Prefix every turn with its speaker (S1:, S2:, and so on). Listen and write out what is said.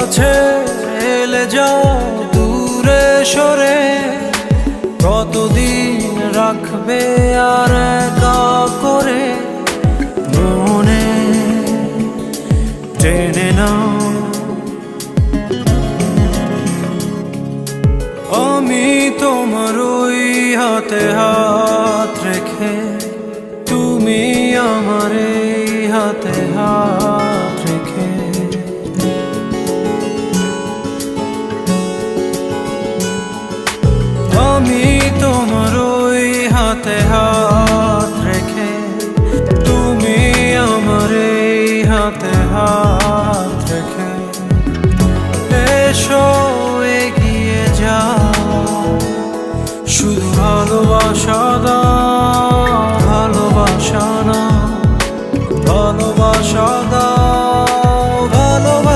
S1: কাছে এলে যাও দূরে সরে, কতদিন রাখবে আর একা করে মনে টেনে নাও। আমি তোমার ওই হাতে হাত রেখে, তুমি আমার এই হাতে হাত রেখে, আমি তোমার ওই হাতে হাত রেখে, তুমি আমার এই হাতে হাত রেখে, এসো এগিয়ে যাও, শুধু ভালোবাসা দাও।